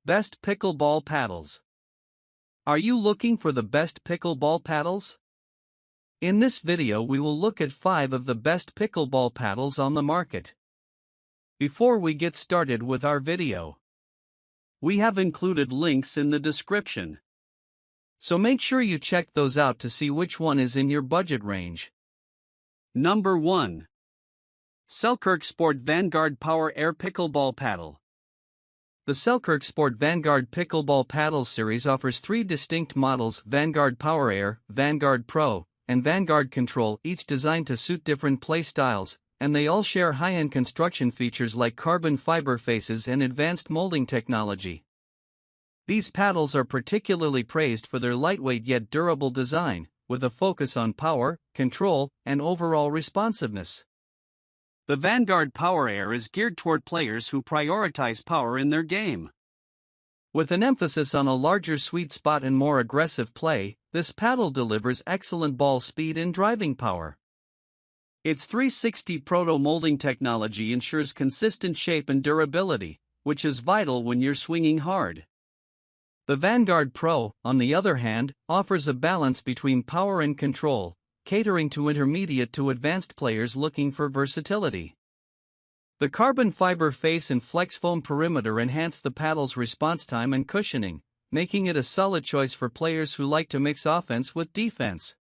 Best Pickleball Paddles. Are you looking for the best pickleball paddles? In this video we will look at 5 of the best pickleball paddles on the market. Before we get started with our video, we have included links in the description, so make sure you check those out to see which one is in your budget range. Number 1. Selkirk Vanguard Power Air Pickleball Paddle. The Selkirk Vanguard Pickleball Paddle series offers 3 distinct models: Vanguard Power Air, Vanguard Pro, and Vanguard Control, each designed to suit different play styles, and they all share high-end construction features like carbon fiber faces and advanced molding technology. These paddles are particularly praised for their lightweight yet durable design, with a focus on power, control, and overall responsiveness. The Vanguard Power Air is geared toward players who prioritize power in their game. With an emphasis on a larger sweet spot and more aggressive play, this paddle delivers excellent ball speed and driving power. Its 360 proto-molding technology ensures consistent shape and durability, which is vital when you're swinging hard. The Vanguard Pro, on the other hand, offers a balance between power and control, catering to intermediate to advanced players looking for versatility. The carbon fiber face and flex foam perimeter enhance the paddle's response time and cushioning, making it a solid choice for players who like to mix offense with defense.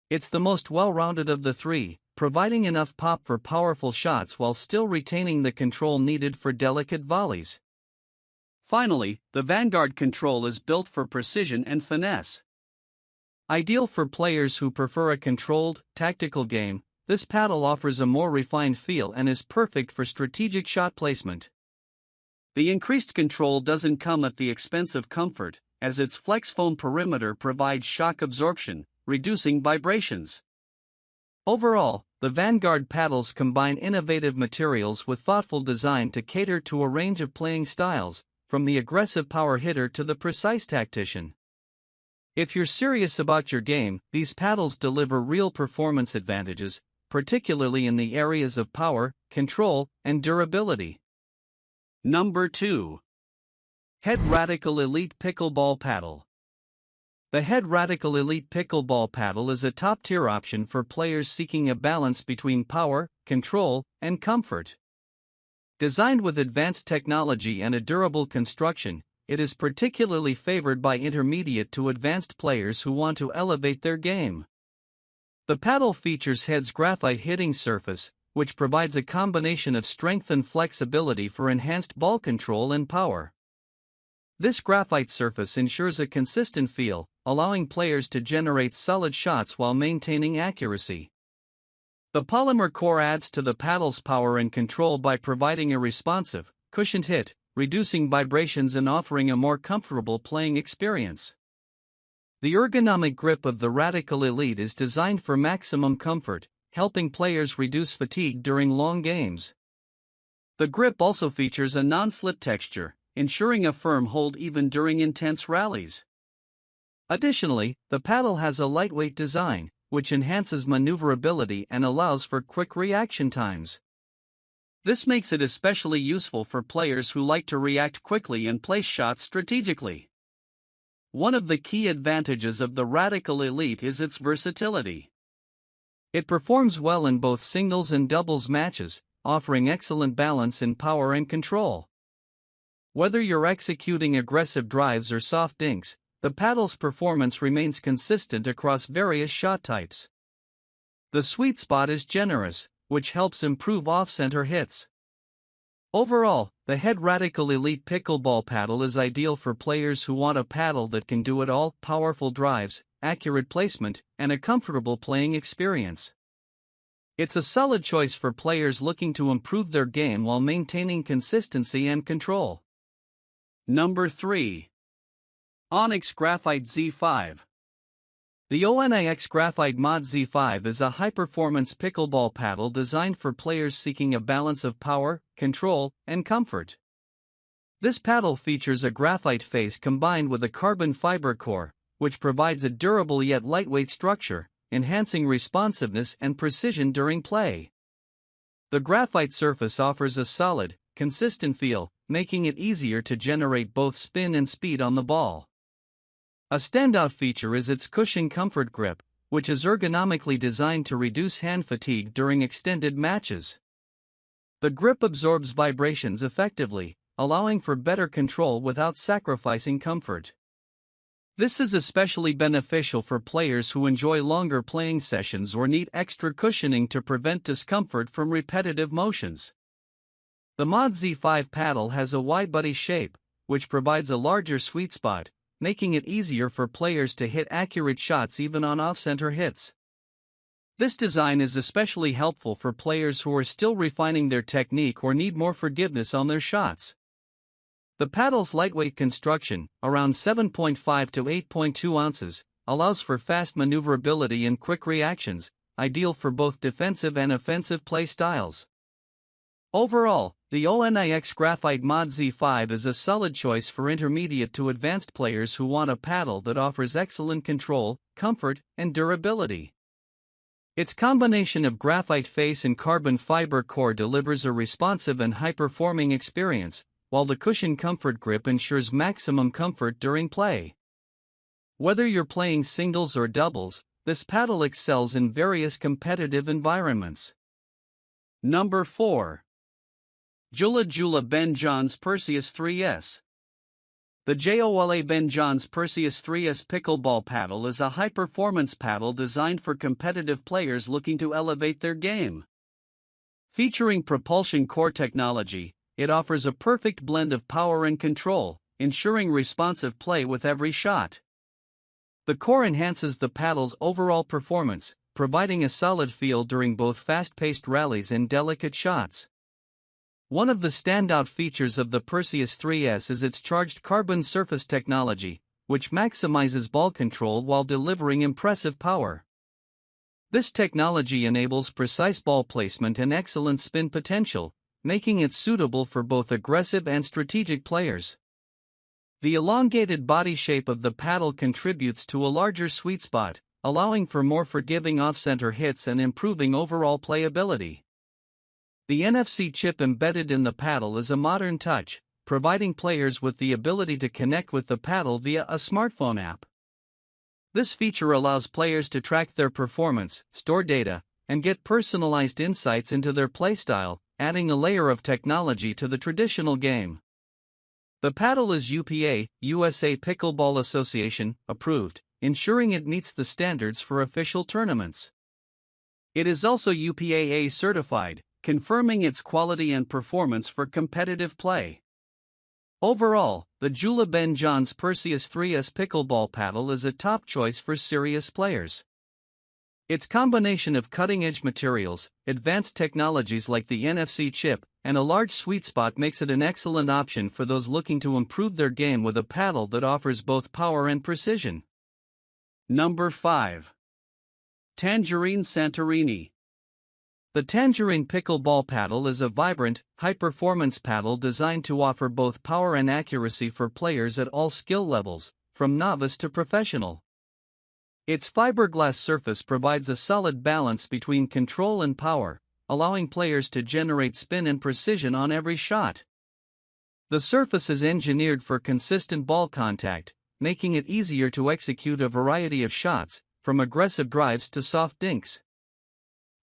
It's the most well-rounded of the 3, providing enough pop for powerful shots while still retaining the control needed for delicate volleys. Finally, the Vanguard Control is built for precision and finesse. Ideal for players who prefer a controlled, tactical game, this paddle offers a more refined feel and is perfect for strategic shot placement. The increased control doesn't come at the expense of comfort, as its flex foam perimeter provides shock absorption, reducing vibrations. Overall, the Vanguard paddles combine innovative materials with thoughtful design to cater to a range of playing styles, from the aggressive power hitter to the precise tactician. If you're serious about your game, these paddles deliver real performance advantages, particularly in the areas of power, control, and durability. Number 2. Head Radical Elite Pickleball Paddle. The Head Radical Elite Pickleball Paddle is a top-tier option for players seeking a balance between power, control, and comfort. Designed with advanced technology and a durable construction, it is particularly favored by intermediate to advanced players who want to elevate their game. The paddle features Head's graphite hitting surface, which provides a combination of strength and flexibility for enhanced ball control and power. This graphite surface ensures a consistent feel, allowing players to generate solid shots while maintaining accuracy. The polymer core adds to the paddle's power and control by providing a responsive, cushioned hit, reducing vibrations and offering a more comfortable playing experience. The ergonomic grip of the Radical Elite is designed for maximum comfort, helping players reduce fatigue during long games. The grip also features a non-slip texture, ensuring a firm hold even during intense rallies. Additionally, the paddle has a lightweight design, which enhances maneuverability and allows for quick reaction times. This makes it especially useful for players who like to react quickly and place shots strategically. One of the key advantages of the Radical Elite is its versatility. It performs well in both singles and doubles matches, offering excellent balance in power and control. Whether you're executing aggressive drives or soft dinks, the paddle's performance remains consistent across various shot types. The sweet spot is generous, which helps improve off-center hits. Overall, the Head Radical Elite Pickleball Paddle is ideal for players who want a paddle that can do it all: powerful drives, accurate placement, and a comfortable playing experience. It's a solid choice for players looking to improve their game while maintaining consistency and control. Number 3. Onix Graphite Z5. The Onix Graphite Mod Z5 is a high-performance pickleball paddle designed for players seeking a balance of power, control, and comfort. This paddle features a graphite face combined with a carbon fiber core, which provides a durable yet lightweight structure, enhancing responsiveness and precision during play. The graphite surface offers a solid, consistent feel, making it easier to generate both spin and speed on the ball. A standout feature is its cushion comfort grip, which is ergonomically designed to reduce hand fatigue during extended matches. The grip absorbs vibrations effectively, allowing for better control without sacrificing comfort. This is especially beneficial for players who enjoy longer playing sessions or need extra cushioning to prevent discomfort from repetitive motions. The Mod Z5 paddle has a wide body shape, which provides a larger sweet spot, making it easier for players to hit accurate shots even on off-center hits. This design is especially helpful for players who are still refining their technique or need more forgiveness on their shots. The paddle's lightweight construction, around 7.5 to 8.2 ounces, allows for fast maneuverability and quick reactions, ideal for both defensive and offensive play styles. Overall, the Onix Graphite Mod Z5 is a solid choice for intermediate to advanced players who want a paddle that offers excellent control, comfort, and durability. Its combination of graphite face and carbon fiber core delivers a responsive and high-performing experience, while the cushion comfort grip ensures maximum comfort during play. Whether you're playing singles or doubles, this paddle excels in various competitive environments. Number 4. Joola Perseus 3S. The Joola Perseus 3S pickleball paddle is a high-performance paddle designed for competitive players looking to elevate their game. Featuring propulsion core technology, it offers a perfect blend of power and control, ensuring responsive play with every shot. The core enhances the paddle's overall performance, providing a solid feel during both fast-paced rallies and delicate shots. One of the standout features of the Perseus 3S is its charged carbon surface technology, which maximizes ball control while delivering impressive power. This technology enables precise ball placement and excellent spin potential, making it suitable for both aggressive and strategic players. The elongated body shape of the paddle contributes to a larger sweet spot, allowing for more forgiving off-center hits and improving overall playability. The NFC chip embedded in the paddle is a modern touch, providing players with the ability to connect with the paddle via a smartphone app. This feature allows players to track their performance, store data, and get personalized insights into their playstyle, adding a layer of technology to the traditional game. The paddle is UPA, USA Pickleball Association, approved, ensuring it meets the standards for official tournaments. It is also UPAA certified, confirming its quality and performance for competitive play. Overall, the Joola Perseus 3S pickleball paddle is a top choice for serious players. Its combination of cutting-edge materials, advanced technologies like the NFC chip, and a large sweet spot makes it an excellent option for those looking to improve their game with a paddle that offers both power and precision. Number 5. Tangerine Santorini. The Tangerine pickleball paddle is a vibrant, high-performance paddle designed to offer both power and accuracy for players at all skill levels, from novice to professional. Its fiberglass surface provides a solid balance between control and power, allowing players to generate spin and precision on every shot. The surface is engineered for consistent ball contact, making it easier to execute a variety of shots, from aggressive drives to soft dinks.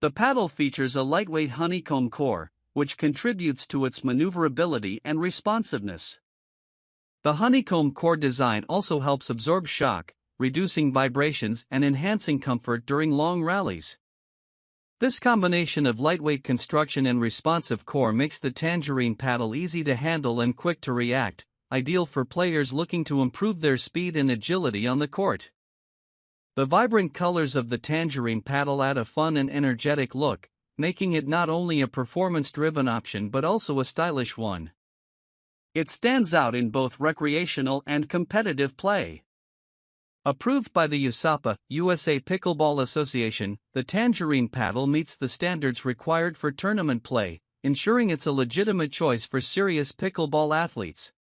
The paddle features a lightweight honeycomb core, which contributes to its maneuverability and responsiveness. The honeycomb core design also helps absorb shock, reducing vibrations and enhancing comfort during long rallies. This combination of lightweight construction and responsive core makes the Tangerine paddle easy to handle and quick to react, ideal for players looking to improve their speed and agility on the court. The vibrant colors of the Tangerine paddle add a fun and energetic look, making it not only a performance-driven option but also a stylish one. It stands out in both recreational and competitive play. Approved by the USAPA, USA Pickleball Association, the Tangerine paddle meets the standards required for tournament play, ensuring it's a legitimate choice for serious pickleball athletes.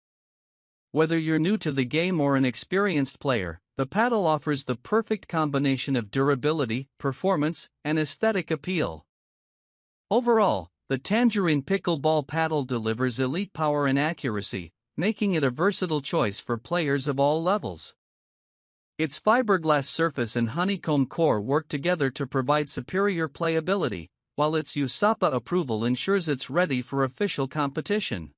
Whether you're new to the game or an experienced player, the paddle offers the perfect combination of durability, performance, and aesthetic appeal. Overall, The Tangerine Pickleball paddle delivers elite power and accuracy, making it a versatile choice for players of all levels. Its fiberglass surface and honeycomb core work together to provide superior playability, while its USAPA approval ensures it's ready for official competition.